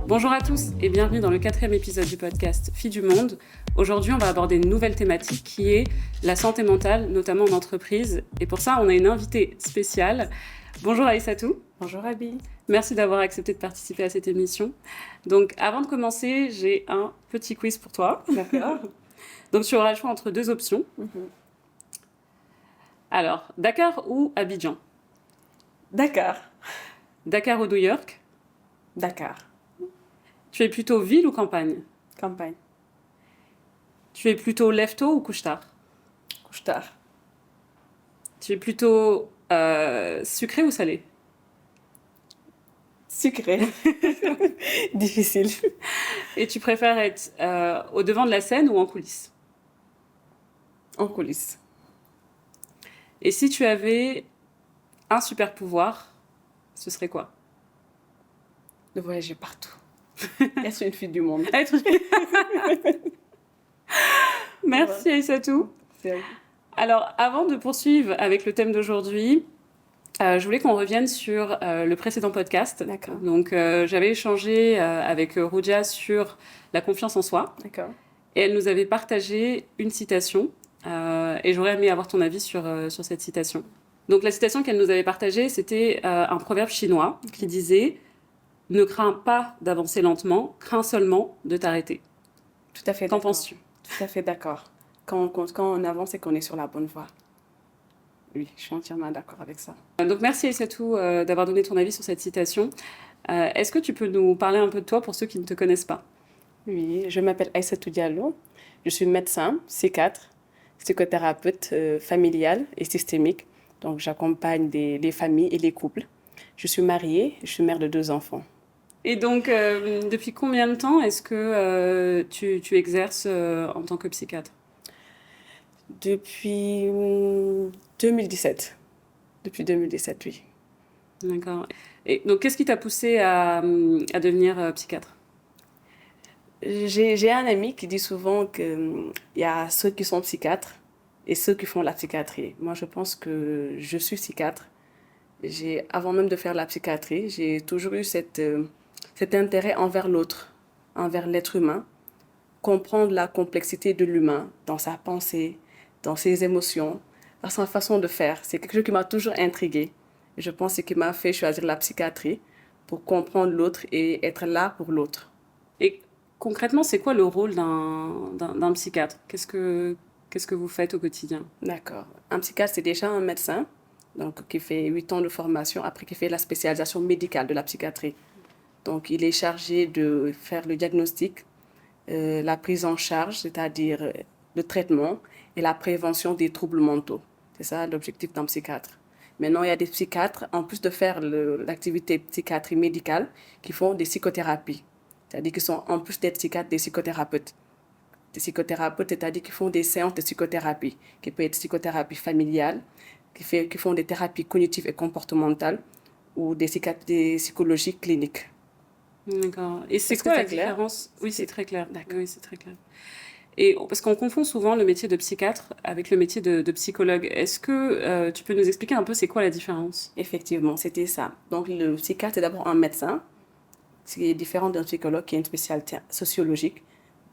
Bonjour à tous et bienvenue dans le 4e épisode du podcast Filles du Monde. Aujourd'hui, on va aborder une nouvelle thématique qui est la santé mentale, notamment en entreprise. Et pour ça, on a une invitée spéciale. Bonjour Aïssatou. Bonjour Abby. Merci d'avoir accepté de participer à cette émission. Donc, avant de commencer, j'ai un petit quiz pour toi. D'accord. Donc, tu auras le choix entre deux options. Alors, Dakar ou Abidjan? Dakar. Dakar ou New York? Dakar. Tu es plutôt ville ou campagne? Campagne. Tu es plutôt lève-tôt ou couche-tard? Couche-tard. Tu es plutôt sucré ou salé? Sucré. Difficile. Et tu préfères être au devant de la scène ou en coulisses? En coulisses. Et si tu avais un super pouvoir, ce serait quoi? De voyager partout. Être une fille du monde. Être... Merci Aïssatou. Alors, avant de poursuivre avec le thème d'aujourd'hui, je voulais qu'on revienne sur le précédent podcast. D'accord. Donc, j'avais échangé avec Roudia sur la confiance en soi. D'accord. Et elle nous avait partagé une citation. Et j'aurais aimé avoir ton avis sur cette citation. Donc, la citation qu'elle nous avait partagée, c'était un proverbe chinois qui disait « Ne crains pas d'avancer lentement, crains seulement de t'arrêter ». Tout à fait Qu'en d'accord. penses-tu? Tout à fait d'accord. Quand on avance, c'est qu'on est sur la bonne voie. Oui, je suis entièrement d'accord avec ça. Donc, merci Aïssatou d'avoir donné ton avis sur cette citation. Est-ce que tu peux nous parler un peu de toi pour ceux qui ne te connaissent pas? Oui, je m'appelle Aïssatou Diallo. Je suis médecin, psychiatre, psychothérapeute familiale et systémique. Donc, j'accompagne les familles et les couples. Je suis mariée, je suis mère de 2 enfants. Et donc, depuis combien de temps est-ce que tu exerces en tant que psychiatre? Depuis 2017. Depuis 2017, oui. D'accord. Et donc, qu'est-ce qui t'a poussé à devenir psychiatre? J'ai un ami qui dit souvent qu'il y a ceux qui sont psychiatres et ceux qui font la psychiatrie. Moi, je pense que je suis psychiatre. Avant même de faire la psychiatrie, j'ai toujours eu cet intérêt envers l'autre, envers l'être humain, comprendre la complexité de l'humain dans sa pensée, dans ses émotions, dans sa façon de faire. C'est quelque chose qui m'a toujours intriguée. Je pense que ce qui m'a fait choisir la psychiatrie pour comprendre l'autre et être là pour l'autre. Et concrètement, c'est quoi le rôle d'un psychiatre? Qu'est-ce que vous faites au quotidien? D'accord. Un psychiatre, c'est déjà un médecin donc, qui fait 8 ans de formation, après qui fait la spécialisation médicale de la psychiatrie. Donc, il est chargé de faire le diagnostic, la prise en charge, c'est-à-dire le traitement et la prévention des troubles mentaux. C'est ça l'objectif d'un psychiatre. Maintenant, il y a des psychiatres, en plus de faire l'activité psychiatrie médicale, qui font des psychothérapies. C'est-à-dire qu'ils sont, en plus d'être psychiatres, des psychothérapeutes. Des psychothérapeutes, c'est-à-dire qu'ils font des séances de psychothérapie, qui peut être psychothérapie familiale, qui font des thérapies cognitives et comportementales ou des psychologies cliniques. D'accord. Et c'est Est-ce quoi que la c'est clair? différence? Oui, c'est très clair. D'accord. Oui, c'est très clair. Et parce qu'on confond souvent le métier de psychiatre avec le métier de psychologue. Est-ce que tu peux nous expliquer un peu c'est quoi la différence? Effectivement, c'était ça. Donc, le psychiatre est d'abord un médecin, ce qui est différent d'un psychologue qui est une spécialité sociologique.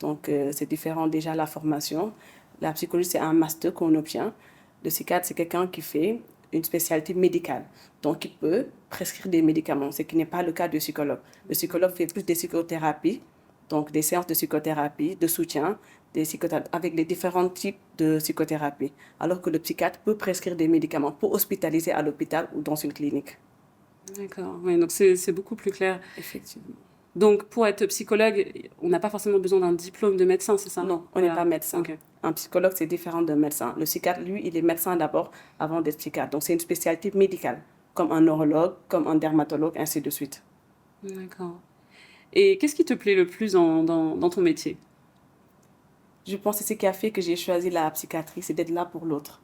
Donc, c'est différent déjà la formation. La psychologie, c'est un master qu'on obtient. Le psychiatre, c'est quelqu'un qui fait une spécialité médicale. Donc, il peut prescrire des médicaments, ce qui n'est pas le cas du psychologue. Le psychologue fait plus des psychothérapies, donc des séances de psychothérapie, de soutien, avec les différents types de psychothérapie. Alors que le psychiatre peut prescrire des médicaments pour hospitaliser à l'hôpital ou dans une clinique. D'accord. Oui, donc c'est beaucoup plus clair. Effectivement. Donc, pour être psychologue, on n'a pas forcément besoin d'un diplôme de médecin, c'est ça? Non, on n'est pas médecin. Okay. Un psychologue, c'est différent d'un médecin. Le psychiatre, lui, il est médecin d'abord avant d'être psychiatre. Donc, c'est une spécialité médicale, comme un neurologue, comme un dermatologue, ainsi de suite. D'accord. Et qu'est-ce qui te plaît le plus dans ton métier? Je pense que ce qui a fait que j'ai choisi la psychiatrie, c'est d'être là pour l'autre.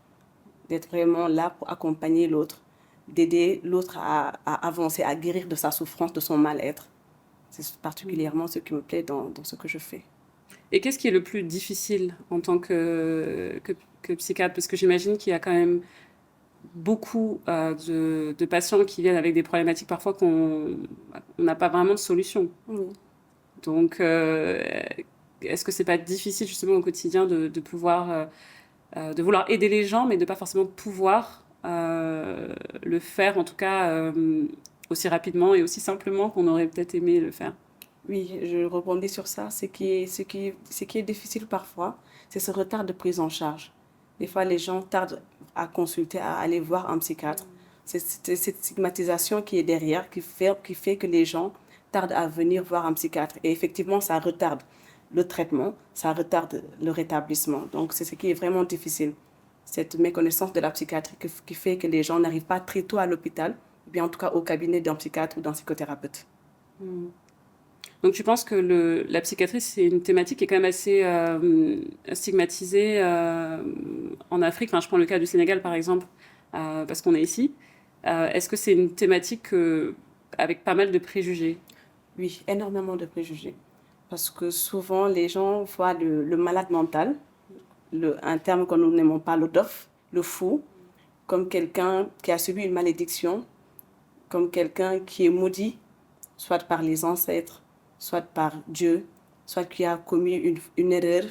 D'être vraiment là pour accompagner l'autre, d'aider l'autre à avancer, à guérir de sa souffrance, de son mal-être. C'est particulièrement ce qui me plaît dans ce que je fais. Et qu'est-ce qui est le plus difficile en tant que psychiatre? Parce que j'imagine qu'il y a quand même beaucoup de patients qui viennent avec des problématiques parfois qu'on n'a pas vraiment de solution. Oui. Donc, est-ce que c'est pas difficile justement au quotidien de pouvoir, de vouloir aider les gens, mais de pas forcément pouvoir le faire, en tout cas, aussi rapidement et aussi simplement qu'on aurait peut-être aimé le faire? Oui, je rebondis sur ça. Ce qui est difficile parfois, c'est ce retard de prise en charge. Des fois, les gens tardent à consulter, à aller voir un psychiatre. C'est cette stigmatisation qui est derrière, qui fait que les gens tardent à venir voir un psychiatre. Et effectivement, ça retarde le traitement, ça retarde le rétablissement. Donc, c'est ce qui est vraiment difficile. Cette méconnaissance de la psychiatrie qui fait que les gens n'arrivent pas très tôt à l'hôpital, ou bien en tout cas au cabinet d'un psychiatre ou d'un psychothérapeute. Donc tu penses que la psychiatrie, c'est une thématique qui est quand même assez stigmatisée en Afrique. Enfin, je prends le cas du Sénégal, par exemple, parce qu'on est ici. Est-ce que c'est une thématique avec pas mal de préjugés? Oui, énormément de préjugés. Parce que souvent, les gens voient le malade mental, un terme que nous n'aimons pas, le dof, le fou, comme quelqu'un qui a subi une malédiction, comme quelqu'un qui est maudit, soit par les ancêtres, soit par Dieu, soit qui a commis une erreur,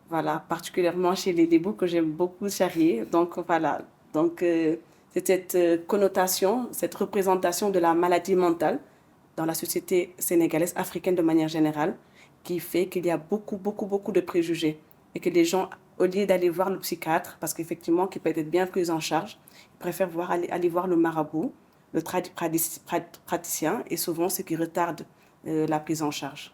voilà, particulièrement chez les Débous que j'aime beaucoup charrier. Donc voilà, donc c'est cette connotation, cette représentation de la maladie mentale dans la société sénégalaise, africaine de manière générale, qui fait qu'il y a beaucoup de préjugés et que les gens, au lieu d'aller voir le psychiatre, parce qu'effectivement, qui peut être bien pris en charge, ils préfèrent aller voir le marabout, le praticien, et souvent ce qui retarde la prise en charge.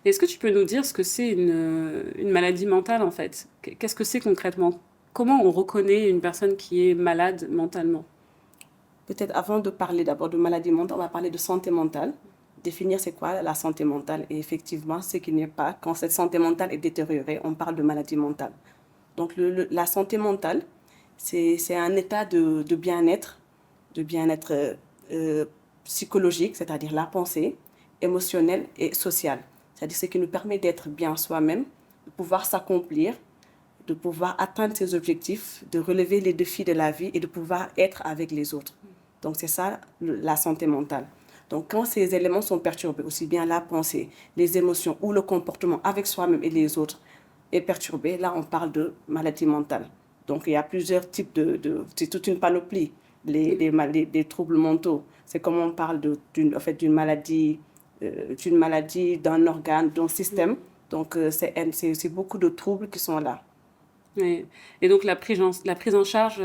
Est-ce que tu peux nous dire ce que c'est une maladie mentale, en fait? Qu'est-ce que c'est concrètement? Comment on reconnaît une personne qui est malade mentalement? Peut-être avant de parler d'abord de maladie mentale, on va parler de santé mentale. Définir c'est quoi la santé mentale. Et effectivement, ce qui n'est pas, quand cette santé mentale est détériorée, on parle de maladie mentale. Donc la santé mentale, c'est un état de bien-être, de bien-être psychologique, c'est-à-dire la pensée, émotionnelle et sociale. C'est-à-dire ce qui nous permet d'être bien soi-même, de pouvoir s'accomplir, de pouvoir atteindre ses objectifs, de relever les défis de la vie et de pouvoir être avec les autres. Donc c'est ça la santé mentale. Donc quand ces éléments sont perturbés, aussi bien la pensée, les émotions ou le comportement avec soi-même et les autres est perturbé, là on parle de maladie mentale. Donc il y a plusieurs types c'est toute une panoplie, des troubles mentaux. C'est comme on parle en fait, d'une maladie d'un organe, d'un système. Donc c'est beaucoup de troubles qui sont là. Et donc la prise en charge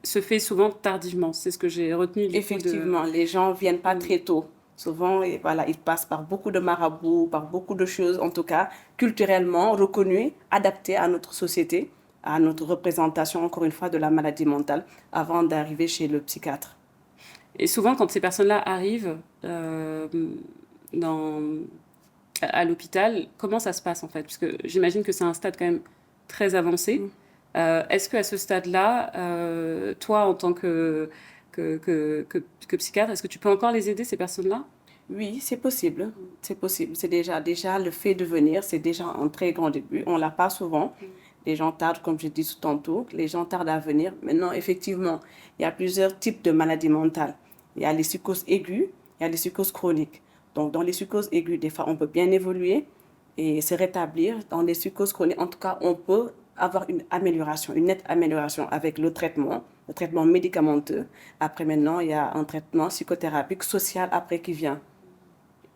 se fait souvent tardivement. C'est ce que j'ai retenu du coup de... Effectivement, les gens viennent pas très tôt. Souvent, et voilà, ils passent par beaucoup de marabouts, par beaucoup de choses, en tout cas, culturellement reconnues, adaptées à notre société, à notre représentation, encore une fois, de la maladie mentale, avant d'arriver chez le psychiatre. Et souvent, quand ces personnes-là arrivent dans, à l'hôpital, comment ça se passe en fait? Parce que j'imagine que c'est un stade quand même très avancé. Est-ce qu'à ce stade-là, toi, en tant que psychiatre, est-ce que tu peux encore les aider, ces personnes-là? Oui, c'est possible. C'est possible. C'est déjà le fait de venir, c'est déjà un très grand début. On l'a pas souvent. Les gens tardent, comme je dis tout tantôt, les gens tardent à venir. Maintenant, effectivement, il y a plusieurs types de maladies mentales. Il y a les psychoses aiguës, il y a les psychoses chroniques. Donc, dans les psychoses aiguës, des fois, on peut bien évoluer et se rétablir. Dans les psychoses chroniques, en tout cas, on peut avoir une amélioration, une nette amélioration avec le traitement médicamenteux. Après, maintenant, il y a un traitement psychothérapique, social après qui vient.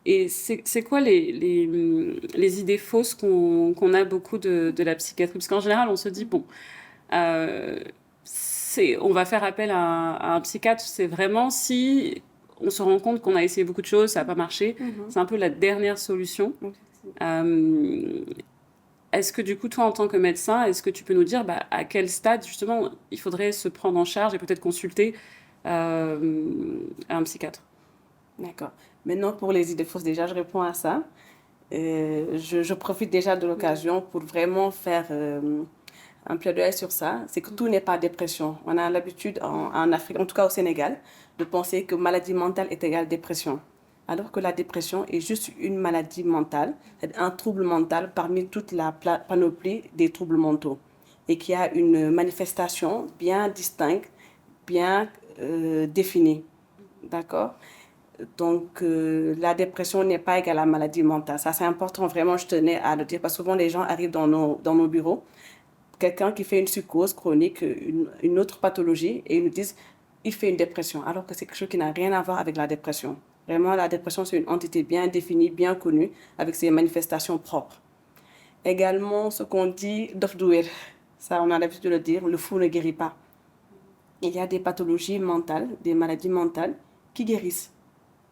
Et c'est quoi les idées fausses qu'on a beaucoup de la psychiatrie? Parce qu'en général, on se dit, bon, euh, on va faire appel à un psychiatre, c'est vraiment si on se rend compte qu'on a essayé beaucoup de choses, ça n'a pas marché. C'est un peu la dernière solution. Euh, Est-ce que du coup, toi, en tant que médecin, est-ce que tu peux nous dire à quel stade, justement, il faudrait se prendre en charge et peut-être consulter un psychiatre? D'accord. Maintenant, pour les idées fausses, déjà, je réponds à ça. Je profite déjà de l'occasion pour vraiment faire un plaidoyer sur ça. C'est que tout n'est pas dépression. On a l'habitude en Afrique, en tout cas au Sénégal, de penser que maladie mentale est égale dépression. Alors que la dépression est juste une maladie mentale, c'est un trouble mental parmi toute la panoplie des troubles mentaux. Et qui a une manifestation bien distincte, bien définie. D'accord? Donc, la dépression n'est pas égale à la maladie mentale. Ça, c'est important, vraiment, je tenais à le dire, parce que souvent, les gens arrivent dans nos bureaux, quelqu'un qui fait une psychose chronique, une autre pathologie, et ils nous disent, il fait une dépression, alors que c'est quelque chose qui n'a rien à voir avec la dépression. Vraiment, la dépression, c'est une entité bien définie, bien connue, avec ses manifestations propres. Également, ce qu'on dit, dof douer, ça, on a l'habitude de le dire, le fou ne guérit pas. Il y a des pathologies mentales, des maladies mentales qui guérissent.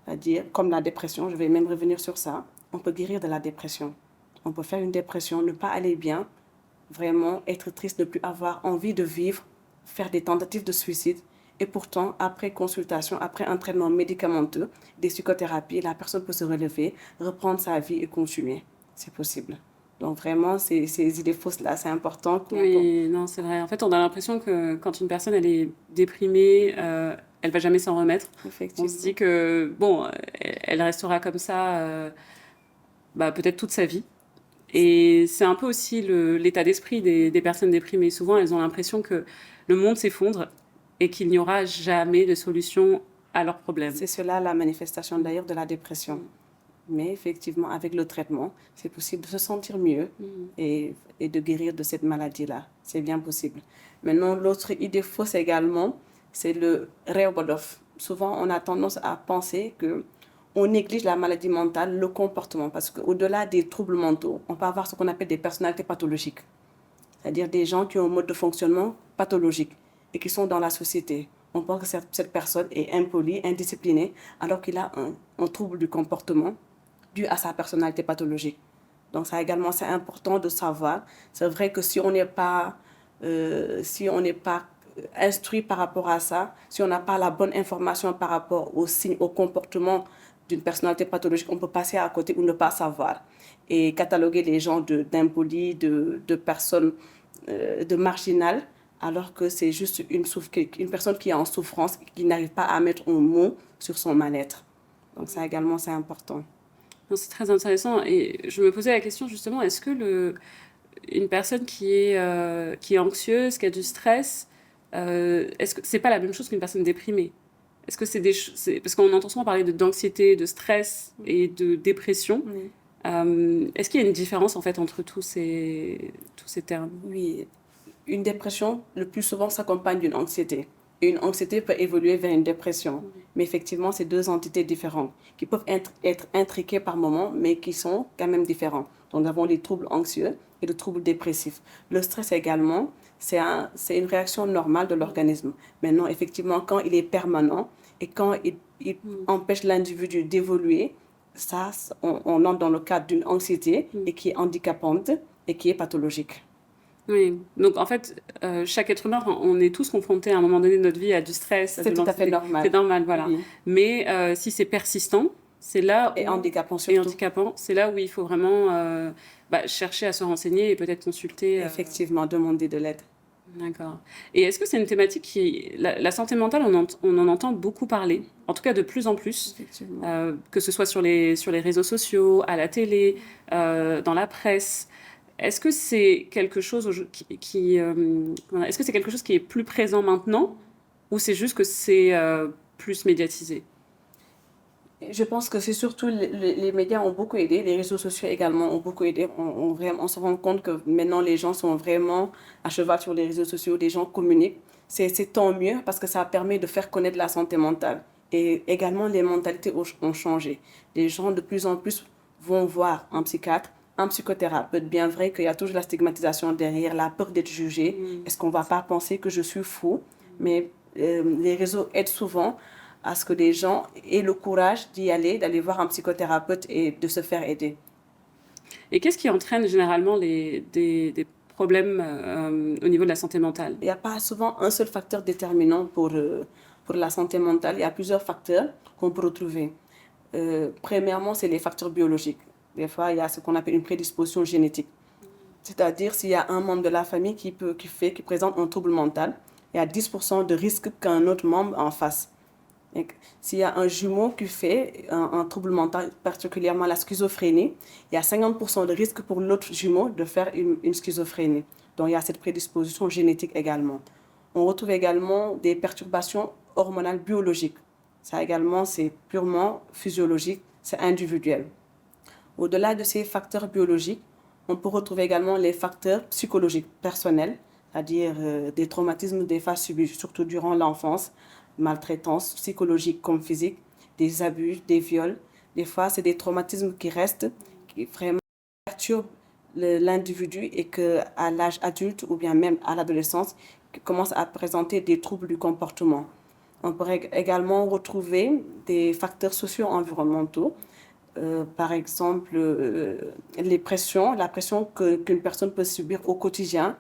C'est-à-dire, comme la dépression, je vais même revenir sur ça, on peut guérir de la dépression. On peut faire une dépression, ne pas aller bien, vraiment être triste, ne plus avoir envie de vivre, faire des tentatives de suicide. Et pourtant, après consultation, après un traitement médicamenteux, des psychothérapies, la personne peut se relever, reprendre sa vie et continuer. C'est possible. Donc vraiment, ces idées fausses-là, c'est important. Oui, non, c'est vrai. En fait, on a l'impression que quand une personne, elle est déprimée, elle va jamais s'en remettre. On se dit que, bon, elle restera comme ça, peut-être toute sa vie. Et c'est un peu aussi l'état d'esprit des personnes déprimées. Souvent, elles ont l'impression que le monde s'effondre et qu'il n'y aura jamais de solution à leurs problèmes. C'est cela la manifestation d'ailleurs de la dépression. Mais effectivement, avec le traitement, c'est possible de se sentir mieux et de guérir de cette maladie-là. C'est bien possible. Maintenant, l'autre idée fausse également, c'est le réobodof. Souvent, on a tendance à penser que on néglige la maladie mentale, le comportement, parce qu'au-delà des troubles mentaux, on peut avoir ce qu'on appelle des personnalités pathologiques. C'est-à-dire des gens qui ont un mode de fonctionnement pathologique et qui sont dans la société. On pense que cette personne est impolie, indisciplinée, alors qu'il a un trouble du comportement dû à sa personnalité pathologique. Donc ça également, c'est important de savoir. C'est vrai que si on n'est pas instruit par rapport à ça, si on n'a pas la bonne information par rapport aux signes, au comportement d'une personnalité pathologique, on peut passer à côté ou ne pas savoir. Et cataloguer les gens d'impolis, de personnes, de marginales, alors que c'est juste une personne qui est en souffrance, qui n'arrive pas à mettre un mot sur son mal-être. Donc ça également, c'est important. C'est très intéressant. Et je me posais la question justement, est-ce que une personne qui est anxieuse, qui a du stress, est-ce que c'est pas la même chose qu'une personne déprimée? Est-ce que parce qu'on entend souvent parler d'anxiété, de stress et de dépression. Oui. Est-ce qu'il y a une différence en fait entre tous ces termes? Oui, une dépression, le plus souvent, s'accompagne d'une anxiété. Et une anxiété peut évoluer vers une dépression. Mais effectivement, c'est deux entités différentes qui peuvent être intriquées par moments, mais qui sont quand même différentes. Donc, nous avons les troubles anxieux et le trouble dépressif. Le stress également, c'est une réaction normale de l'organisme. Maintenant, effectivement, quand il est permanent et quand il empêche l'individu d'évoluer, ça, on entre dans le cadre d'une anxiété et qui est handicapante et qui est pathologique. Oui, donc en fait, chaque être humain, on est tous confrontés à un moment donné de notre vie à du stress, à C'est de tout à fait l'anxiété. normal. C'est normal, voilà. Oui. Mais si c'est persistant, c'est là Et où... handicapant Et surtout. handicapant, c'est là où il faut vraiment chercher à se renseigner et peut-être consulter. Effectivement, demander de l'aide. D'accord. Et est-ce que c'est une thématique qui... La santé mentale, on en entend beaucoup parler, en tout cas de plus en plus, Effectivement. que ce soit sur les réseaux sociaux, à la télé, dans la presse. Est-ce que c'est quelque chose est-ce que c'est quelque chose qui est plus présent maintenant ou c'est juste que c'est plus médiatisé? Je pense que c'est surtout les médias ont beaucoup aidé, les réseaux sociaux également ont beaucoup aidé. On se rend compte que maintenant les gens sont vraiment à cheval sur les réseaux sociaux, les gens communiquent. C'est tant mieux parce que ça permet de faire connaître la santé mentale. Et également les mentalités ont changé. Les gens de plus en plus vont voir un psychiatre, un psychothérapeute. Bien vrai qu'il y a toujours la stigmatisation derrière, la peur d'être jugé. Est-ce qu'on ne va pas penser que je suis fou? Mais les réseaux aident souvent à ce que les gens aient le courage d'y aller, d'aller voir un psychothérapeute et de se faire aider. Et qu'est-ce qui entraîne généralement des problèmes au niveau de la santé mentale? Il n'y a pas souvent un seul facteur déterminant pour la santé mentale. Il y a plusieurs facteurs qu'on peut retrouver. Premièrement, c'est les facteurs biologiques. Des fois, il y a ce qu'on appelle une prédisposition génétique. C'est-à-dire, s'il y a un membre de la famille qui présente un trouble mental, il y a 10% de risque qu'un autre membre en fasse. S'il y a un jumeau qui fait un trouble mental, particulièrement la schizophrénie, il y a 50% de risque pour l'autre jumeau de faire une schizophrénie. Donc il y a cette prédisposition génétique également. On retrouve également des perturbations hormonales biologiques. Ça également, c'est purement physiologique, c'est individuel. Au-delà de ces facteurs biologiques, on peut retrouver également les facteurs psychologiques personnels, c'est-à-dire des traumatismes des fois subis, surtout durant l'enfance, maltraitance psychologique comme physique, des abus, des viols. Des fois, c'est des traumatismes qui restent, qui vraiment perturbent l'individu et qu'à l'âge adulte ou bien même à l'adolescence, commence à présenter des troubles du comportement. On pourrait également retrouver des facteurs socio-environnementaux, par exemple la pression qu'une personne peut subir au quotidien,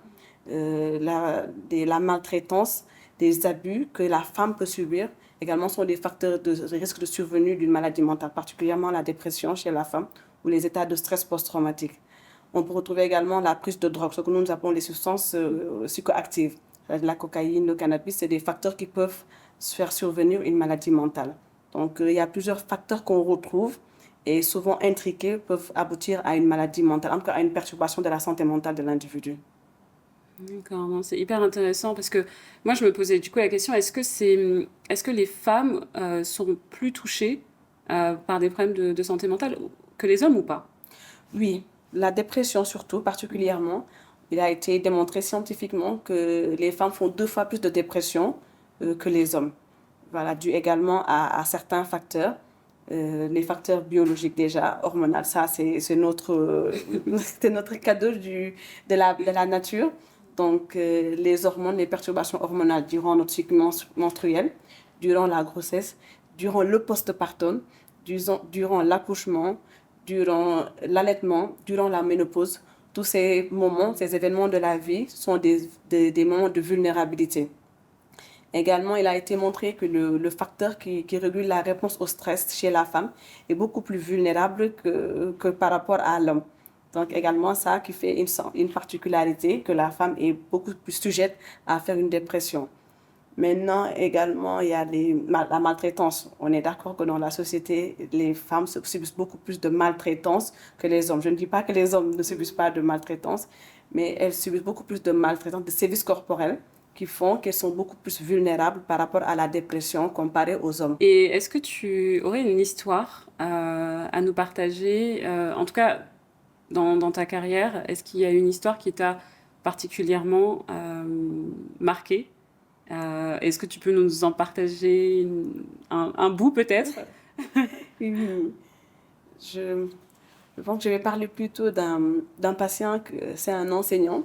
la maltraitance, des abus que la femme peut subir, également sont des facteurs de risque de survenue d'une maladie mentale, particulièrement la dépression chez la femme ou les états de stress post-traumatique. On peut retrouver également la prise de drogue, ce que nous appelons les substances psychoactives. La cocaïne, le cannabis, c'est des facteurs qui peuvent faire survenir une maladie mentale. Donc, il y a plusieurs facteurs qu'on retrouve et souvent intriqués peuvent aboutir à une maladie mentale, en tout cas à une perturbation de la santé mentale de l'individu. D'accord, non, c'est hyper intéressant parce que moi je me posais du coup la question, est-ce que les femmes sont plus touchées par des problèmes de santé mentale que les hommes ou pas? Oui, la dépression surtout, particulièrement, il a été démontré scientifiquement que les femmes font 2 fois plus de dépression que les hommes. Voilà, dû également à certains facteurs. Les facteurs biologiques déjà, hormonaux, ça c'est notre, c'est notre cadeau de la nature. Donc les hormones, les perturbations hormonales durant notre cycle menstruel, durant la grossesse, durant le postpartum, durant l'accouchement, durant l'allaitement, durant la ménopause, tous ces moments, ces événements de la vie sont des moments de vulnérabilité. Également, il a été montré que le facteur qui régule la réponse au stress chez la femme est beaucoup plus vulnérable que par rapport à l'homme. Donc également ça qui fait une particularité que la femme est beaucoup plus sujette à faire une dépression. Maintenant, également, il y a la maltraitance. On est d'accord que dans la société, les femmes subissent beaucoup plus de maltraitance que les hommes. Je ne dis pas que les hommes ne subissent pas de maltraitance, mais elles subissent beaucoup plus de maltraitance, de sévices corporels qui font qu'elles sont beaucoup plus vulnérables par rapport à la dépression comparée aux hommes. Et est-ce que tu aurais une histoire à nous partager, en tout cas dans ta carrière, est-ce qu'il y a une histoire qui t'a particulièrement marquée? Est-ce que tu peux nous en partager un bout peut-être? Oui. Je, je pense que je vais parler plutôt d'un patient, c'est un enseignant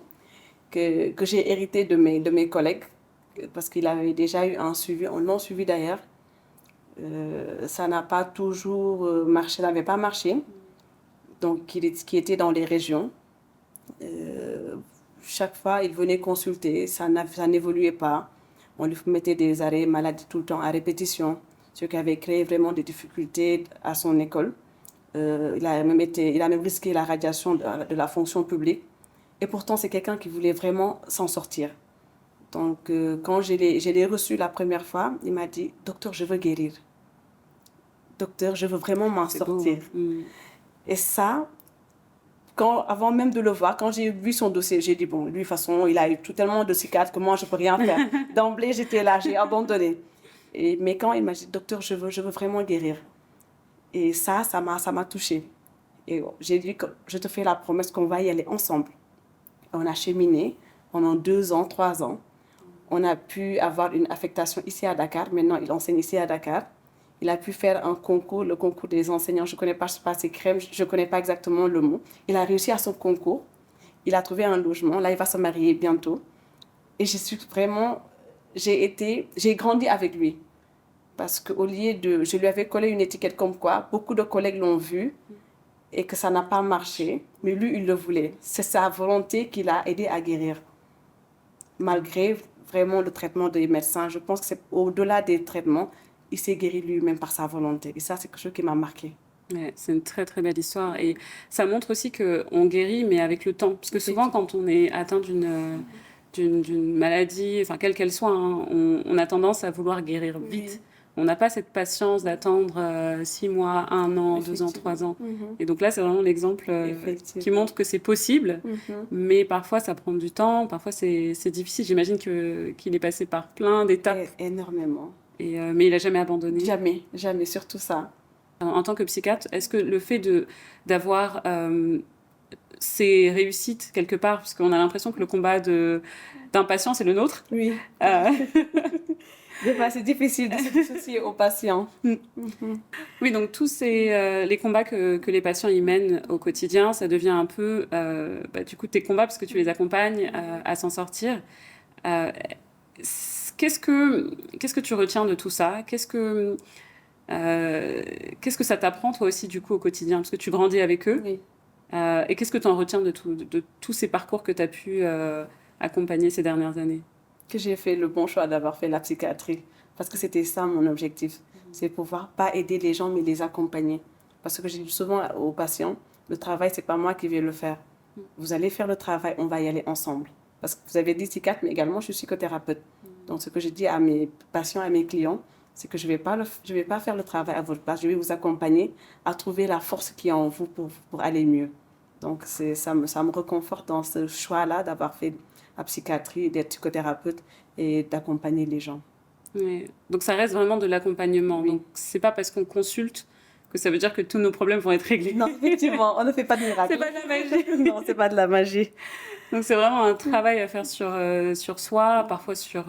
que j'ai hérité de mes collègues, parce qu'il avait déjà eu un suivi, un non suivi d'ailleurs. Ça n'a pas toujours marché, ça n'avait pas marché. Donc, qui était dans les régions. Chaque fois, il venait consulter, ça n'évoluait pas. On lui mettait des arrêts maladie tout le temps à répétition, ce qui avait créé vraiment des difficultés à son école. Il a même risqué la radiation de la fonction publique. Et pourtant, c'est quelqu'un qui voulait vraiment s'en sortir. Donc, quand je l'ai reçu la première fois, il m'a dit, docteur, je veux guérir. Docteur, je veux vraiment m'en C'est beau, sortir. hein. Et ça, avant même de le voir, quand j'ai vu son dossier, j'ai dit, bon, lui, de toute façon, il a eu tellement de cicatrices que moi, je ne peux rien faire. D'emblée, j'étais là, j'ai abandonné. Mais quand il m'a dit, docteur, je veux vraiment guérir. Et ça m'a touchée. Et j'ai dit, je te fais la promesse qu'on va y aller ensemble. On a cheminé pendant 2 ans, 3 ans. On a pu avoir une affectation ici à Dakar. Maintenant, il enseigne ici à Dakar. Il a pu faire un concours, le concours des enseignants. Je ne connais pas ces crèmes, je ne connais pas exactement le mot. Il a réussi à son concours. Il a trouvé un logement. Là, il va se marier bientôt. Et j'ai grandi avec lui. Parce qu'au lieu je lui avais collé une étiquette comme quoi, beaucoup de collègues l'ont vu et que ça n'a pas marché. Mais lui, il le voulait. C'est sa volonté qui l'a aidé à guérir. Malgré vraiment le traitement des médecins, je pense que c'est au-delà des traitements, il s'est guéri lui-même par sa volonté. Et ça, c'est quelque chose qui m'a marqué. Ouais, c'est une très très belle histoire et ça montre aussi qu'on guérit mais avec le temps. Parce que souvent quand on est atteint d'une maladie, enfin quelle qu'elle soit, hein, on a tendance à vouloir guérir vite. On n'a pas cette patience d'attendre 6 mois, 1 an, 2 ans, 3 ans. Et donc là, c'est vraiment l'exemple qui montre que c'est possible, mais parfois ça prend du temps, parfois c'est difficile. J'imagine qu'il est passé par plein d'étapes. Énormément. Mais il n'a jamais abandonné. Jamais, jamais, surtout ça. En tant que psychiatre, est-ce que le fait d'avoir ces réussites quelque part, parce qu'on a l'impression que le combat d'un patient, c'est le nôtre. Oui. Euh, Des fois, c'est difficile de se dissocier aux patients. Oui, donc tous les combats que les patients y mènent au quotidien, ça devient un peu, du coup, tes combats parce que tu les accompagnes à s'en sortir. Euh, qu'est-ce que tu retiens de tout ça? Qu'est-ce que ça t'apprend toi aussi du coup au quotidien? Parce que tu grandis avec eux. Oui. Et qu'est-ce que tu en retiens de tous ces parcours que tu as pu accompagner ces dernières années? Que j'ai fait le bon choix d'avoir fait la psychiatrie. Parce que c'était ça mon objectif. C'est pouvoir pas aider les gens, mais les accompagner. Parce que j'ai dit souvent aux patients, le travail, c'est pas moi qui vais le faire. Vous allez faire le travail, on va y aller ensemble. Parce que vous avez dit psychiatre, mais également je suis psychothérapeute. Donc ce que je dis à mes patients, à mes clients, c'est que je vais pas faire le travail à votre place. Je vais vous accompagner à trouver la force qui est en vous pour aller mieux. Donc ça me reconforte dans ce choix-là d'avoir fait la psychiatrie, d'être psychothérapeute et d'accompagner les gens. Ouais. Donc ça reste vraiment de l'accompagnement. Oui. Donc c'est pas parce qu'on consulte que ça veut dire que tous nos problèmes vont être réglés. Non, effectivement, on ne fait pas de miracle. C'est pas de la magie. Non, c'est pas de la magie. Donc c'est vraiment un travail à faire sur soi, parfois sur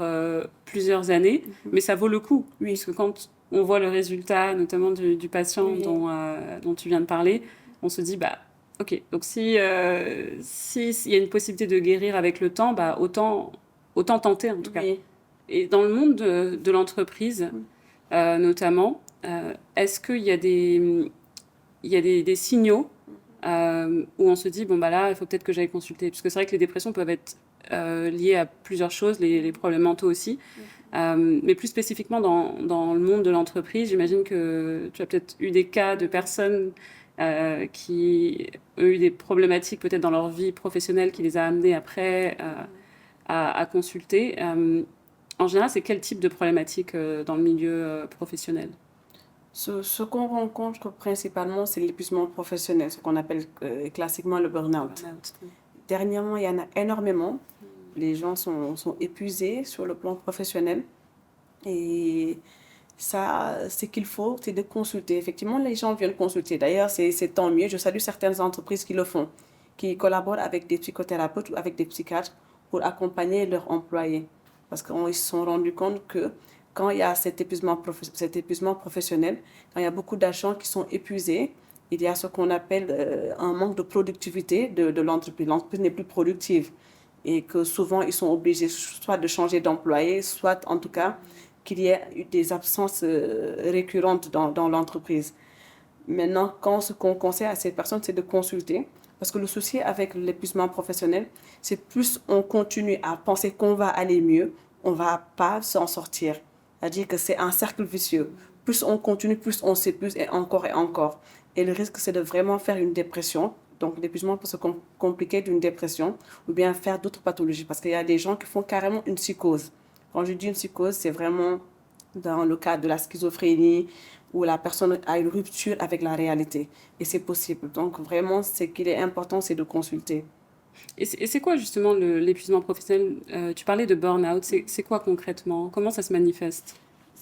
plusieurs années, mais ça vaut le coup. Oui. Parce que quand on voit le résultat, notamment du patient Oui. dont tu viens de parler, on se dit, bah, ok, donc si s'il y a une possibilité de guérir avec le temps, bah, autant tenter en tout cas. Oui. Et dans le monde de l'entreprise, notamment, est-ce qu'il y a des signaux où on se dit, bon, bah là, il faut peut-être que j'aille consulter. Parce que c'est vrai que les dépressions peuvent être liées à plusieurs choses, les problèmes mentaux aussi. Mais plus spécifiquement dans le monde de l'entreprise, j'imagine que tu as peut-être eu des cas de personnes qui ont eu des problématiques peut-être dans leur vie professionnelle qui les a amenées après à consulter. En général, c'est quel type de problématique dans le milieu professionnel? Ce qu'on rencontre principalement, c'est l'épuisement professionnel, ce qu'on appelle classiquement le burn-out. Burnout. Dernièrement, il y en a énormément. Les gens sont épuisés sur le plan professionnel. Et ça, ce qu'il faut, c'est de consulter. Effectivement, les gens viennent consulter. D'ailleurs, c'est tant mieux. Je salue certaines entreprises qui le font, qui collaborent avec des psychothérapeutes ou avec des psychiatres pour accompagner leurs employés. Parce qu'ils se sont rendus compte que quand il y a cet épuisement professionnel, quand il y a beaucoup d'agents qui sont épuisés, il y a ce qu'on appelle un manque de productivité de l'entreprise. L'entreprise n'est plus productive et que souvent ils sont obligés soit de changer d'employé, soit en tout cas qu'il y ait eu des absences récurrentes dans l'entreprise. Maintenant, ce qu'on conseille à ces personnes, c'est de consulter. Parce que le souci avec l'épuisement professionnel, c'est plus on continue à penser qu'on va aller mieux, on ne va pas s'en sortir. C'est-à-dire que c'est un cercle vicieux. Plus on continue, plus on s'épuise et encore et encore. Et le risque, c'est de vraiment faire une dépression. Donc, l'épuisement peut se compliquer d'une dépression ou bien faire d'autres pathologies. Parce qu'il y a des gens qui font carrément une psychose. Quand je dis une psychose, c'est vraiment dans le cas de la schizophrénie où la personne a une rupture avec la réalité. Et c'est possible. Donc, vraiment, ce qu'il est important, c'est de consulter. Et c'est quoi justement l'épuisement professionnel? Tu parlais de burn-out. C'est quoi concrètement? Comment ça se manifeste?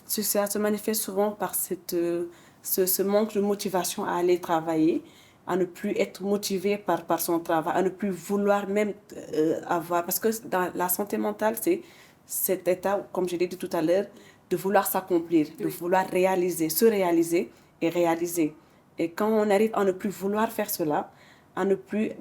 Ça se manifeste souvent par ce manque de motivation à aller travailler, à ne plus être motivé par son travail, à ne plus vouloir même avoir. Parce que dans la santé mentale, c'est cet état, comme je l'ai dit tout à l'heure, de vouloir s'accomplir, de vouloir réaliser, se réaliser et réaliser. Et quand on arrive à ne plus vouloir faire cela, à ne plus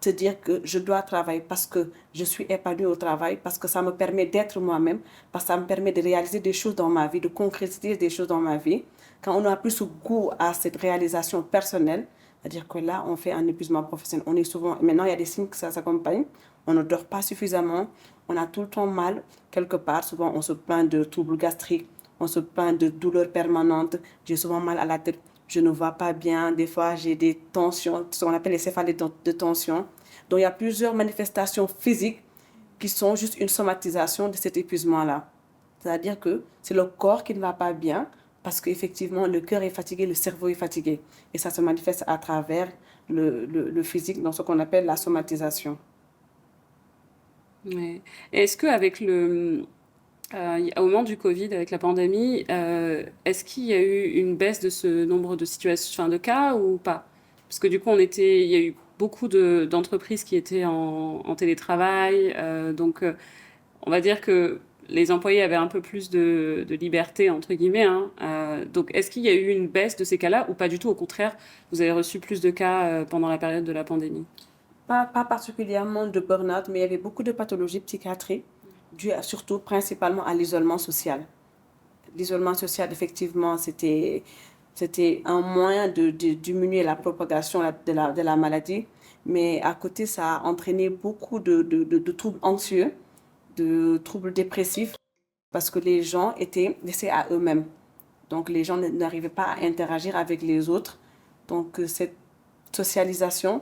se dire que je dois travailler parce que je suis épanouie au travail, parce que ça me permet d'être moi-même, parce que ça me permet de réaliser des choses dans ma vie, de concrétiser des choses dans ma vie. Quand on n'a plus ce goût à cette réalisation personnelle, c'est-à-dire que là, on fait un épuisement professionnel. On est souvent, maintenant, il y a des signes que ça s'accompagne. On ne dort pas suffisamment, on a tout le temps mal quelque part. Souvent, on se plaint de troubles gastriques, on se plaint de douleurs permanentes. J'ai souvent mal à la tête, je ne vois pas bien. Des fois, j'ai des tensions, ce qu'on appelle les céphalées de tension. Donc, il y a plusieurs manifestations physiques qui sont juste une somatisation de cet épuisement-là. C'est-à-dire que c'est le corps qui ne va pas bien parce qu'effectivement, le cœur est fatigué, le cerveau est fatigué. Et ça se manifeste à travers le physique, dans ce qu'on appelle la somatisation. Ouais. Et est-ce qu'avec Au moment du Covid, avec la pandémie, est-ce qu'il y a eu une baisse de ce nombre de situations, enfin, de cas ou pas? Parce que du coup, il y a eu beaucoup d'entreprises qui étaient en télétravail, donc on va dire que les employés avaient un peu plus de liberté, entre guillemets, hein. Donc, est-ce qu'il y a eu une baisse de ces cas-là ou pas du tout? Au contraire, vous avez reçu plus de cas pendant la période de la pandémie? Pas particulièrement de burn-out, mais il y avait beaucoup de pathologies psychiatriques dues surtout principalement à l'isolement social. L'isolement social, effectivement, c'était un moyen de diminuer la propagation de la maladie, mais à côté, ça a entraîné beaucoup de troubles anxieux, de troubles dépressifs, parce que les gens étaient laissés à eux-mêmes. Donc, les gens n'arrivaient pas à interagir avec les autres. Donc, cette socialisation,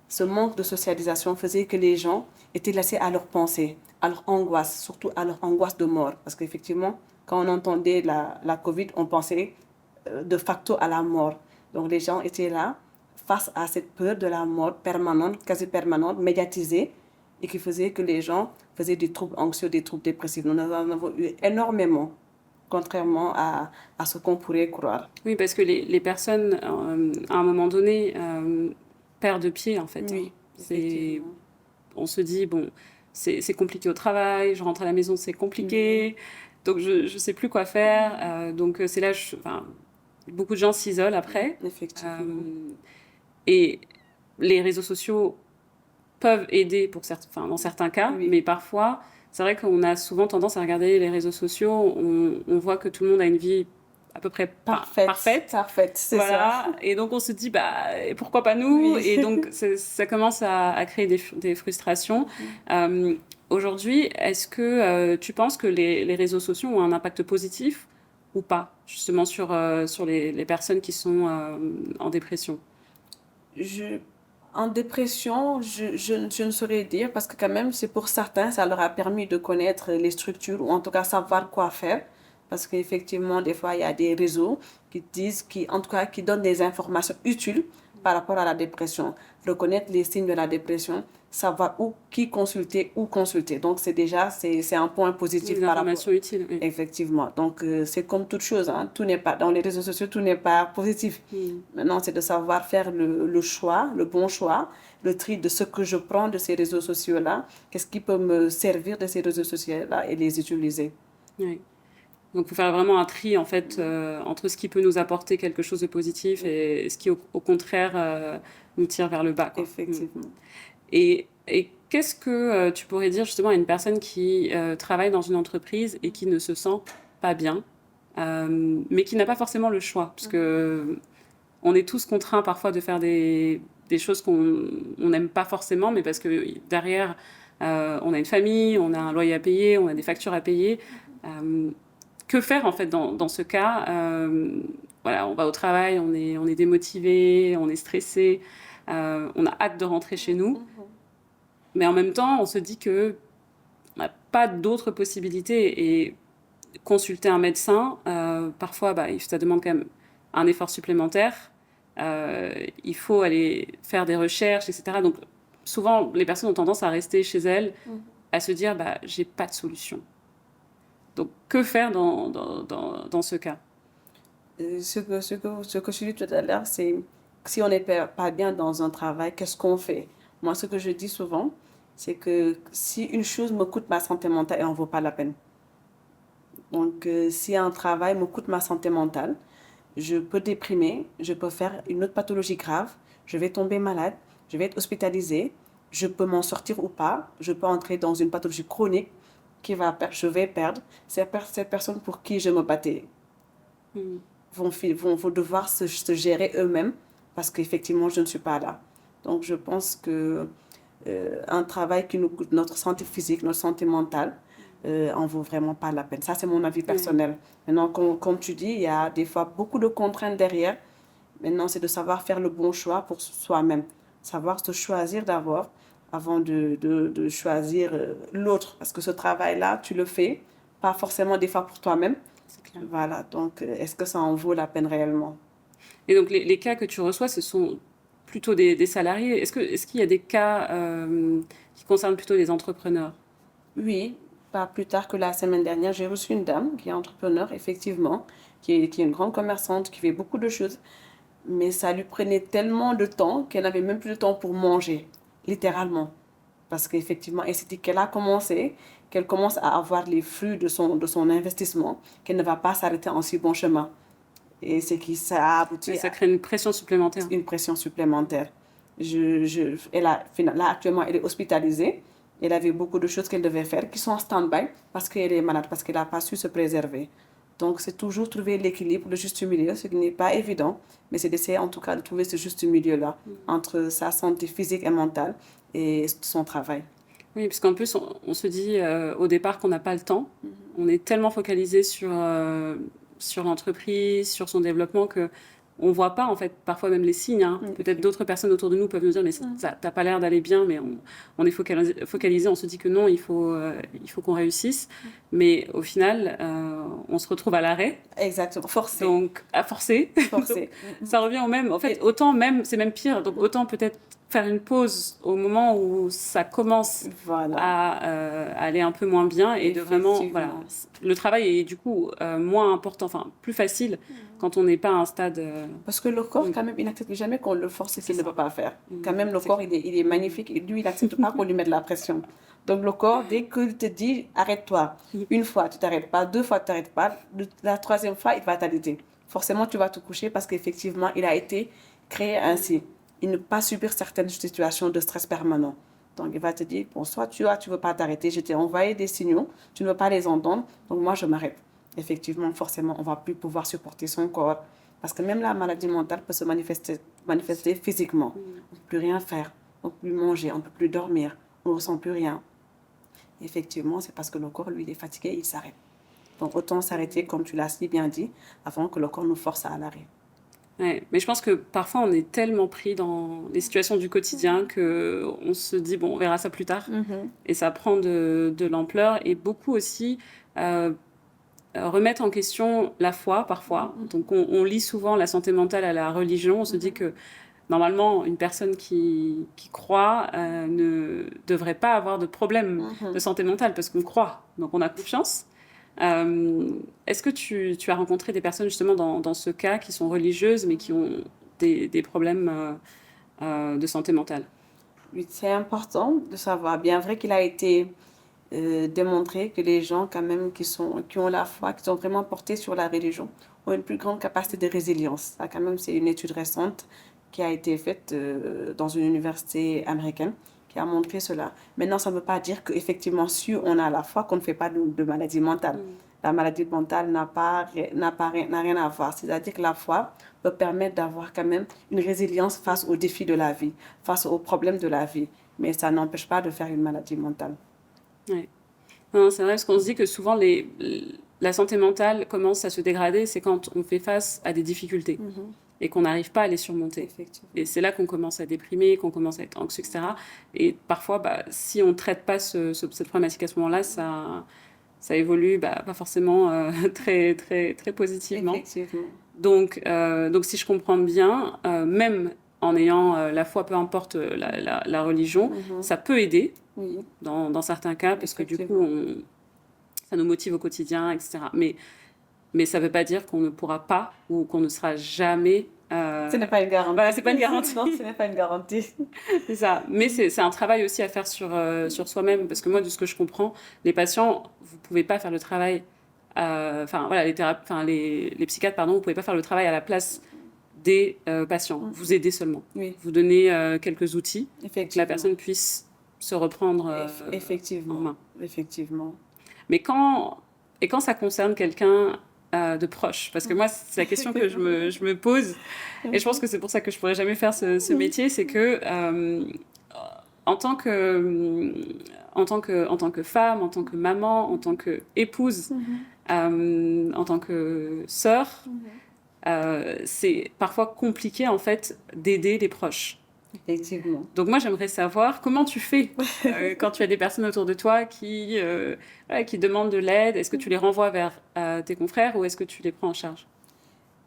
ce manque de socialisation faisait que les gens étaient laissés à leurs pensées, à leur angoisse, surtout à leur angoisse de mort. Parce qu'effectivement, quand on entendait la Covid, on pensait de facto à la mort. Donc les gens étaient là face à cette peur de la mort permanente, quasi permanente, médiatisée, et qui faisait que les gens faisaient des troubles anxieux, des troubles dépressifs. Nous en avons eu énormément, contrairement à ce qu'on pourrait croire. Oui, parce que les personnes, à un moment donné, perdent pied, en fait. Oui, C'est, on se dit, bon, c'est compliqué au travail, je rentre à la maison, c'est compliqué, donc je ne sais plus quoi faire. Donc c'est là, enfin, beaucoup de gens s'isolent après. Effectivement. Et les réseaux sociaux peuvent aider enfin, dans certains cas, Oui. mais parfois, c'est vrai qu'on a souvent tendance à regarder les réseaux sociaux, on voit que tout le monde a une vie à peu près parfaite. Parfaite, c'est Voilà. ça. Et donc on se dit, bah, pourquoi pas nous? Oui. Et donc ça commence à créer des frustrations. Aujourd'hui, est-ce que tu penses que les réseaux sociaux ont un impact positif ou pas, justement sur les personnes qui sont en dépression? Je, En dépression, je ne saurais dire parce que quand même, c'est pour certains, ça leur a permis de connaître les structures ou en tout cas savoir quoi faire. Parce qu'effectivement, des fois, il y a des réseaux qui disent, en tout cas, qui donnent des informations utiles par rapport à la dépression. Reconnaître les signes de la dépression, savoir qui consulter, où consulter. Donc, c'est un point positif Des par rapport. informations utiles, oui. Effectivement. Donc, c'est comme toute chose, hein. Tout n'est pas, dans les réseaux sociaux, tout n'est pas positif. Maintenant, c'est de savoir faire le choix, le bon choix, le tri de ce que je prends de ces réseaux sociaux-là, qu'est-ce qui peut me servir de ces réseaux sociaux-là et les utiliser. Oui. Donc, il faut faire vraiment un tri, en fait, entre ce qui peut nous apporter quelque chose de positif et ce qui, au contraire, nous tire vers le bas, quoi. Effectivement. Et qu'est-ce que tu pourrais dire justement à une personne qui travaille dans une entreprise et qui ne se sent pas bien, mais qui n'a pas forcément le choix, parce que on est tous contraints parfois de faire des choses qu'on n'aime pas forcément, mais parce que derrière, on a une famille, on a un loyer à payer, on a des factures à payer. Que faire en fait dans ce cas? Voilà, on va au travail, on est démotivé, on est stressé, on a hâte de rentrer chez nous, mais en même temps, on se dit que on n'a pas d'autres possibilités et consulter un médecin, parfois, bah, ça demande quand même un effort supplémentaire. Il faut aller faire des recherches, etc. Donc, souvent, les personnes ont tendance à rester chez elles, à se dire, bah, j'ai pas de solution. Donc, que faire dans ce cas? Ce que je dis tout à l'heure, c'est si on n'est pas bien dans un travail, qu'est-ce qu'on fait? Moi, ce que je dis souvent, c'est que si une chose me coûte ma santé mentale, elle n'en vaut pas la peine. Donc, si un travail me coûte ma santé mentale, je peux déprimer, je peux faire une autre pathologie grave, je vais tomber malade, je vais être hospitalisée, je peux m'en sortir ou pas, je peux entrer dans une pathologie chronique je vais perdre. Ces personnes pour qui je me battais vont devoir se gérer eux-mêmes parce qu'effectivement, je ne suis pas là. Donc, je pense que un travail qui nous coûte notre santé physique, notre santé mentale, en vaut vraiment pas la peine. Ça, c'est mon avis personnel. Maintenant, comme tu dis, il y a des fois beaucoup de contraintes derrière. Maintenant, c'est de savoir faire le bon choix pour soi-même. Savoir se choisir d'abord avant de choisir l'autre. Parce que ce travail-là, tu le fais, pas forcément des fois pour toi-même. C'est clair. Voilà, donc est-ce que ça en vaut la peine réellement? Et donc, les cas que tu reçois, ce sont plutôt des salariés. Est-ce qu'il y a des cas qui concernent plutôt les entrepreneurs? Oui, Pas plus tard que la semaine dernière, j'ai reçu une dame qui est entrepreneur, effectivement, qui est une grande commerçante, qui fait beaucoup de choses. Mais ça lui prenait tellement de temps qu'elle n'avait même plus de temps pour manger, littéralement. Parce qu'effectivement, elle s'est dit qu'elle a commencé, qu'elle commence à avoir les fruits de son investissement, qu'elle ne va pas s'arrêter en si bon chemin. Et c'est qui ça a abouti Ça crée une pression supplémentaire. une pression supplémentaire. Là, actuellement, elle est hospitalisée. Elle avait beaucoup de choses qu'elle devait faire qui sont en stand-by parce qu'elle est malade, parce qu'elle n'a pas su se préserver. Donc, c'est toujours trouver l'équilibre, le juste milieu, ce qui n'est pas évident, mais c'est d'essayer en tout cas de trouver ce juste milieu-là entre sa santé physique et mentale et son travail. Oui, parce qu'en plus, on se dit au départ qu'on n'a pas le temps. On est tellement focalisé sur l'entreprise, sur son développement, que on ne voit pas, en fait, parfois même les signes. Hein. Peut-être d'autres personnes autour de nous peuvent nous dire, mais ça t'as pas l'air d'aller bien, mais on est focalisé, on se dit que non, il faut qu'on réussisse. Mais au final, on se retrouve à l'arrêt. Exactement, forcé. Donc, à forcer. Forcé. Donc, ça revient au même. En fait, autant même, c'est même pire. Donc, autant peut-être faire une pause au moment où ça commence à aller un peu moins bien et de vraiment, voilà, le travail est du coup moins important, enfin plus facile quand on n'est pas à un stade. Parce que le corps, quand même, il n'accepte jamais qu'on le force et qu'il ne peut pas faire. Quand même, le corps, il est magnifique et lui, il n'accepte pas qu'on lui mette de la pression. Donc, le corps, dès qu'il te dit arrête-toi, une fois, tu t'arrêtes pas, deux fois, tu t'arrêtes pas, la troisième fois, il va t'arrêter. Forcément, tu vas te coucher parce qu'effectivement, il a été créé ainsi. Il ne peut pas subir certaines situations de stress permanent. Donc, il va te dire, bon, soit tu veux pas t'arrêter, je t'ai envoyé des signaux, tu ne veux pas les entendre, donc moi, je m'arrête. Effectivement, forcément, on va plus pouvoir supporter son corps. Parce que même la maladie mentale peut se manifester physiquement. On ne peut plus rien faire, on ne peut plus manger, on ne peut plus dormir, on ne ressent plus rien. Effectivement, c'est parce que le corps, lui, il est fatigué, il s'arrête. Donc, autant s'arrêter, comme tu l'as si bien dit, avant que le corps nous force à l'arrêt. Ouais, mais je pense que parfois on est tellement pris dans les situations du quotidien que on se dit bon, on verra ça plus tard. Et ça prend de l'ampleur et beaucoup aussi remettre en question la foi parfois. Donc on lie souvent la santé mentale à la religion. On se dit que normalement une personne qui croit ne devrait pas avoir de problème de santé mentale parce qu'on croit, donc on a confiance. Est-ce que tu as rencontré des personnes justement dans ce cas qui sont religieuses mais qui ont des problèmes de santé mentale? Oui, c'est important de savoir. Bien vrai qu'il a été démontré que les gens quand même qui ont la foi, qui sont vraiment portés sur la religion, ont une plus grande capacité de résilience. Ça, quand même, c'est une étude récente qui a été faite dans une université américaine qui a montré cela. Maintenant, ça ne veut pas dire qu'effectivement, si on a la foi, qu'on ne fait pas de maladie mentale. La maladie mentale n'a rien à voir. C'est-à-dire que la foi peut permettre d'avoir quand même une résilience face aux défis de la vie, face aux problèmes de la vie. Mais ça n'empêche pas de faire une maladie mentale. Ouais. Non, c'est vrai, parce qu'on se dit que souvent la santé mentale commence à se dégrader, c'est quand on fait face à des difficultés. Et qu'on n'arrive pas à les surmonter. Et c'est là qu'on commence à déprimer, qu'on commence à être anxieux, etc. Et parfois, si on ne traite pas cette problématique à ce moment-là, ça évolue pas forcément très, très, très positivement. Donc, si je comprends bien, même en ayant la foi, peu importe la religion, ça peut aider dans certains cas, parce que du coup, ça nous motive au quotidien, etc. Mais ça ne veut pas dire qu'on ne pourra pas ou qu'on ne sera jamais... Ce n'est pas une garantie. Voilà, c'est pas une garantie. Non, ce n'est pas une garantie. C'est ça. Mais c'est un travail aussi à faire sur soi-même. Parce que moi, de ce que je comprends, les patients, vous ne pouvez pas faire le travail... Enfin, voilà, les psychiatres, pardon, vous ne pouvez pas faire le travail à la place des patients. Vous aidez seulement. Oui. Vous donnez quelques outils pour que la personne puisse se reprendre Effectivement. en main. Effectivement. Mais quand ça concerne quelqu'un de proche, parce que moi, c'est la question que je me pose, et je pense que c'est pour ça que je pourrais jamais faire ce métier, c'est que en tant que femme, en tant que maman, en tant qu'épouse, en tant que sœur, c'est parfois compliqué en fait d'aider les proches. Effectivement. Donc moi, j'aimerais savoir comment tu fais quand tu as des personnes autour de toi qui demandent de l'aide. Est-ce que tu les renvoies vers tes confrères ou est-ce que tu les prends en charge?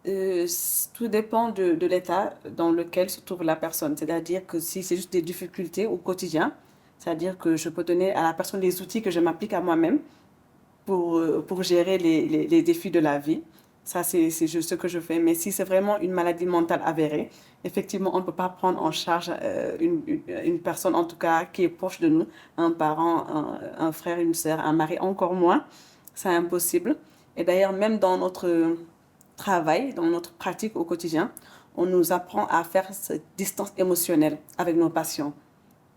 Tout dépend de l'état dans lequel se trouve la personne. C'est-à-dire que si c'est juste des difficultés au quotidien, c'est-à-dire que je peux donner à la personne les outils que je m'applique à moi-même pour gérer les défis de la vie. Ça, c'est juste ce que je fais. Mais si c'est vraiment une maladie mentale avérée, effectivement, on ne peut pas prendre en charge une personne, en tout cas, qui est proche de nous, un parent, un frère, une sœur, un mari, encore moins. C'est impossible. Et d'ailleurs, même dans notre travail, dans notre pratique au quotidien, on nous apprend à faire cette distance émotionnelle avec nos patients.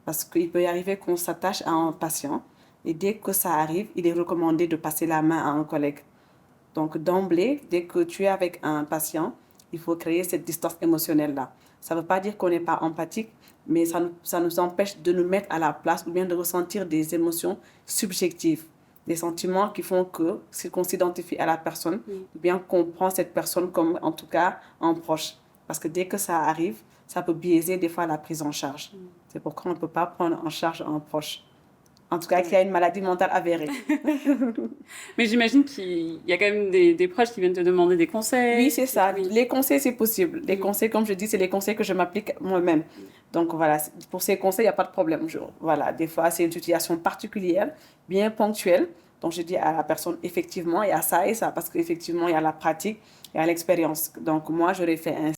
Parce qu'il peut y arriver qu'on s'attache à un patient et dès que ça arrive, il est recommandé de passer la main à un collègue. Donc d'emblée, dès que tu es avec un patient, il faut créer cette distance émotionnelle-là. Ça ne veut pas dire qu'on n'est pas empathique, mais ça nous empêche de nous mettre à la place ou bien de ressentir des émotions subjectives, des sentiments qui font que si on s'identifie à la personne, ou bien qu'on prend cette personne comme en tout cas un proche. Parce que dès que ça arrive, ça peut biaiser des fois la prise en charge. C'est pourquoi on ne peut pas prendre en charge un proche. En tout cas, qui a une maladie mentale avérée. Mais j'imagine qu'il y a quand même des proches qui viennent te demander des conseils. Oui, c'est ça. Oui. Les conseils, c'est possible. Les conseils, comme je dis, c'est les conseils que je m'applique moi-même. Donc voilà, pour ces conseils, il n'y a pas de problème. Voilà, des fois, c'est une situation particulière, bien ponctuelle. Donc je dis à la personne, effectivement, il y a ça et ça, parce qu'effectivement, il y a la pratique, il y a l'expérience. Donc moi, j'aurais fait un...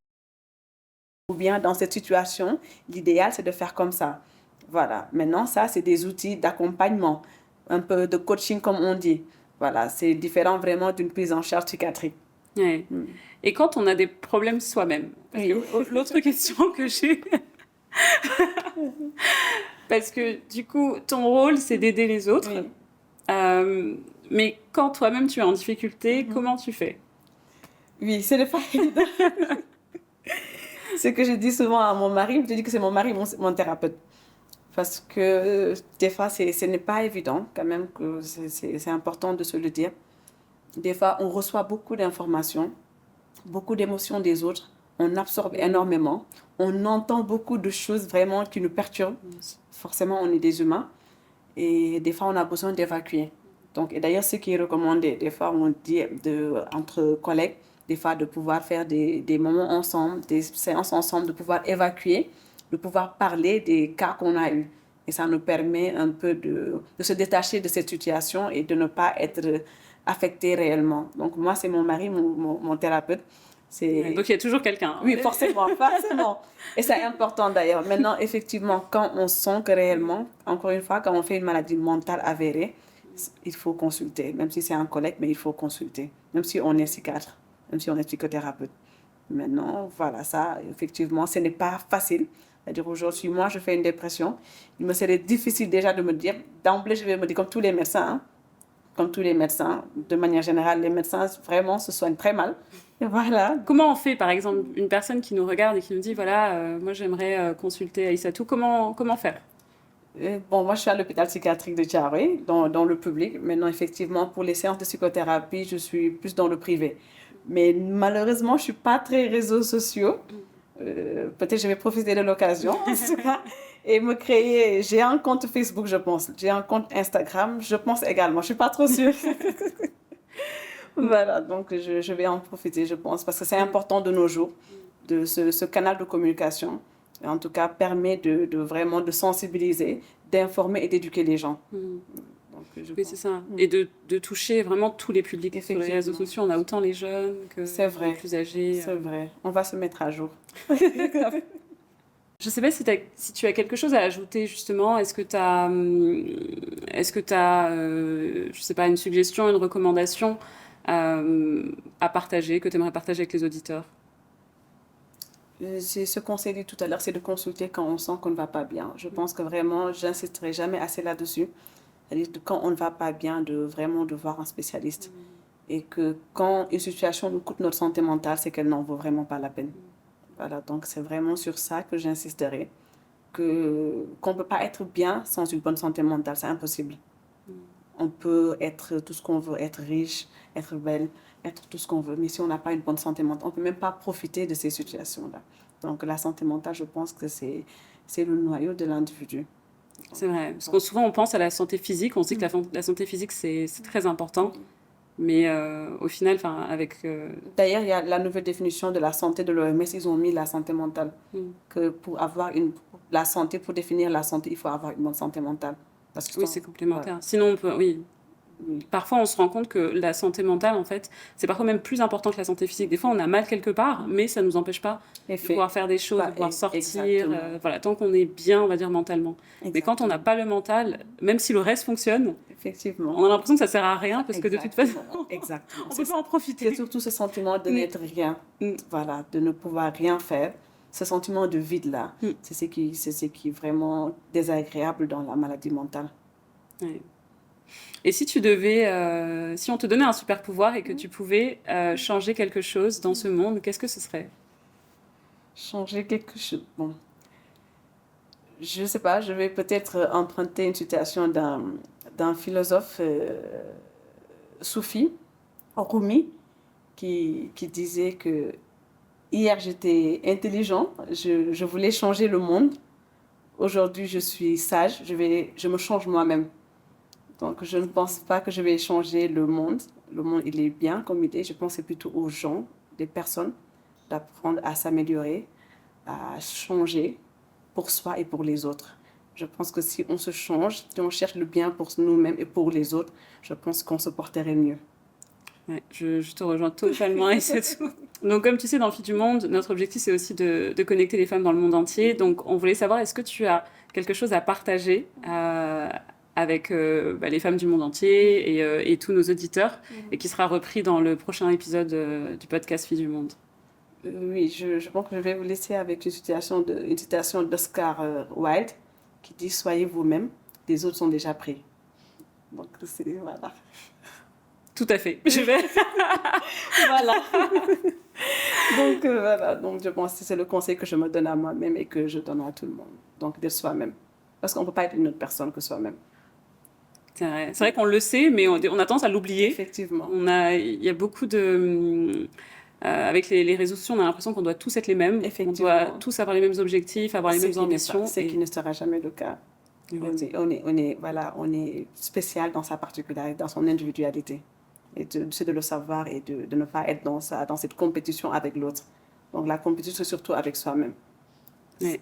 Ou bien dans cette situation, l'idéal, c'est de faire comme ça. Voilà. Maintenant, ça, c'est des outils d'accompagnement, un peu de coaching, comme on dit. Voilà, c'est différent vraiment d'une prise en charge psychiatrique. Ouais. Et quand on a des problèmes soi-même, Oui. l'autre question que j'ai, parce que du coup, ton rôle, c'est d'aider les autres. Oui. Mais quand toi-même tu es en difficulté, comment tu fais? Oui, c'est le pas évident. Ce que je dis souvent à mon mari, je dis que c'est mon mari, mon thérapeute. Parce que des fois, ce n'est pas évident, quand même, que c'est important de se le dire. Des fois, on reçoit beaucoup d'informations, beaucoup d'émotions des autres, on absorbe énormément, on entend beaucoup de choses vraiment qui nous perturbent. Forcément, on est des humains et des fois, on a besoin d'évacuer. Donc, et d'ailleurs, ce qui est recommandé, des fois, on dit entre collègues, des fois, de pouvoir faire des moments ensemble, des séances ensemble, de pouvoir évacuer, de pouvoir parler des cas qu'on a eus. Et ça nous permet un peu de se détacher de cette situation et de ne pas être affecté réellement. Donc, moi, c'est mon mari, mon thérapeute. Donc, il y a toujours quelqu'un. Oui, forcément, forcément. Et c'est important d'ailleurs. Maintenant, effectivement, quand on sent que réellement, encore une fois, quand on fait une maladie mentale avérée, il faut consulter. Même si c'est un collègue, mais il faut consulter. Même si on est psychiatre, même si on est psychothérapeute. Maintenant, voilà, ça, effectivement, ce n'est pas facile. C'est-à-dire aujourd'hui, moi, je fais une dépression. Il me serait difficile déjà de me dire, d'emblée, je vais me dire, comme tous les médecins, hein, comme tous les médecins, de manière générale, les médecins vraiment se soignent très mal. Et voilà. Comment on fait, par exemple, une personne qui nous regarde et qui nous dit, voilà, moi j'aimerais consulter Aïssatou, comment faire? Bon, moi, je suis à l'hôpital psychiatrique de Thiaroye, dans le public. Maintenant, effectivement, pour les séances de psychothérapie, je suis plus dans le privé. Mais malheureusement, je ne suis pas très réseaux sociaux. Peut-être je vais profiter de l'occasion, en tout cas, et me créer... J'ai un compte Facebook, je pense. J'ai un compte Instagram, je pense également. Je ne suis pas trop sûre. Voilà, donc je vais en profiter, je pense, parce que c'est important de nos jours, de ce canal de communication. En tout cas, permet de vraiment de sensibiliser, d'informer et d'éduquer les gens. Donc, oui, c'est ça. Et de toucher vraiment tous les publics. Sur les réseaux sociaux, on a autant les jeunes que les plus âgés. C'est vrai. On va se mettre à jour. Je ne sais pas si tu as quelque chose à ajouter, justement. Est-ce que tu as, je sais pas, une suggestion, une recommandation à partager, que tu aimerais partager avec les auditeurs? C'est ce qu'on s'est dit tout à l'heure, c'est de consulter quand on sent qu'on ne va pas bien. Je pense que vraiment, j'insisterai jamais assez là-dessus. C'est-à-dire quand on ne va pas bien, vraiment de voir un spécialiste. Et que quand une situation nous coûte notre santé mentale, c'est qu'elle n'en vaut vraiment pas la peine. Voilà, donc c'est vraiment sur ça que j'insisterai. Qu'on ne peut pas être bien sans une bonne santé mentale, c'est impossible. On peut être tout ce qu'on veut, être riche, être belle, être tout ce qu'on veut. Mais si on n'a pas une bonne santé mentale, on ne peut même pas profiter de ces situations-là. Donc la santé mentale, je pense que c'est le noyau de l'individu. C'est vrai. Parce que souvent, on pense à la santé physique. On sait que la santé physique, c'est très important. Mais au final, avec... D'ailleurs, il y a la nouvelle définition de la santé de l'OMS. Ils ont mis la santé mentale. Que pour avoir la santé, pour définir la santé, il faut avoir une bonne santé mentale. Parce que oui, c'est complémentaire. Voilà. Sinon, on peut... Oui. Parfois, on se rend compte que la santé mentale, en fait, c'est parfois même plus important que la santé physique. Des fois, on a mal quelque part, mais ça ne nous empêche pas de pouvoir faire des choses, de pouvoir sortir. Voilà, tant qu'on est bien, on va dire, mentalement. Exactement. Mais quand on n'a pas le mental, même si le reste fonctionne, effectivement, on a l'impression que ça ne sert à rien parce que de toute façon, exactement. on ne peut pas en profiter. C'est surtout ce sentiment de n'être rien, voilà, de ne pouvoir rien faire. Ce sentiment de vide-là, c'est ce qui est vraiment désagréable dans la maladie mentale. Ouais. Et si tu devais, si on te donnait un super pouvoir et que tu pouvais changer quelque chose dans ce monde, qu'est-ce que ce serait? Changer quelque chose. Bon, je ne sais pas, je vais peut-être emprunter une citation d'un philosophe soufi, Rumi, qui disait que hier j'étais intelligent, je voulais changer le monde. Aujourd'hui je suis sage, je me change moi-même. Donc je ne pense pas que je vais changer le monde. Le monde il est bien comme il est. Je pense que c'est plutôt aux gens, des personnes, d'apprendre à s'améliorer, à changer pour soi et pour les autres. Je pense que si on se change, si on cherche le bien pour nous-mêmes et pour les autres, je pense qu'on se porterait mieux. Ouais, je te rejoins totalement et c'est tout. Donc comme tu sais, dans Filles du Monde, notre objectif c'est aussi de connecter les femmes dans le monde entier. Donc on voulait savoir, est-ce que tu as quelque chose à partager avec les femmes du monde entier et tous nos auditeurs et qui sera repris dans le prochain épisode du podcast Filles du Monde? Oui, je pense que je vais vous laisser avec une citation d'Oscar Wilde qui dit « Soyez vous-même, les autres sont déjà pris ». Donc, voilà. Tout à fait. Je vais. Voilà. Donc, voilà. Donc, je pense que c'est le conseil que je me donne à moi-même et que je donne à tout le monde. Donc, d'être soi-même. Parce qu'on ne peut pas être une autre personne que soi-même. C'est vrai qu'on le sait, mais on a tendance à l'oublier. Effectivement. Il y a beaucoup de... avec les réseaux sociaux, on a l'impression qu'on doit tous être les mêmes. On doit tous avoir les mêmes objectifs, avoir les mêmes ambitions. C'est qui ne sera jamais le cas. On est spécial dans sa particularité, dans son individualité. Et c'est de le savoir et de ne pas être dans cette compétition avec l'autre. Donc la compétition, c'est surtout avec soi-même. Ouais.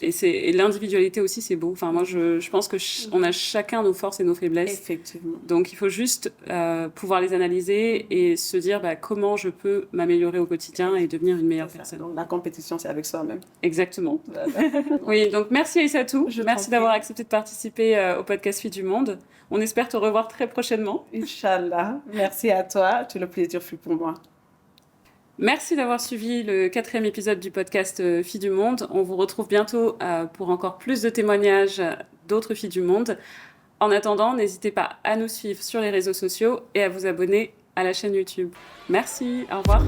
Et l'individualité aussi, c'est beau. Enfin, moi, je pense qu'on a chacun nos forces et nos faiblesses. Effectivement. Donc, il faut juste pouvoir les analyser et se dire comment je peux m'améliorer au quotidien et devenir une meilleure personne. Donc, la compétition, c'est avec soi-même. Exactement. Voilà. Oui, donc merci Aïssatou. Merci d'avoir accepté de participer au podcast Filles du Monde. On espère te revoir très prochainement. Inch'Allah. Merci à toi. Tout le plaisir fut pour moi. Merci d'avoir suivi le 4e épisode du podcast Filles du Monde. On vous retrouve bientôt pour encore plus de témoignages d'autres filles du monde. En attendant, n'hésitez pas à nous suivre sur les réseaux sociaux et à vous abonner à la chaîne YouTube. Merci, au revoir.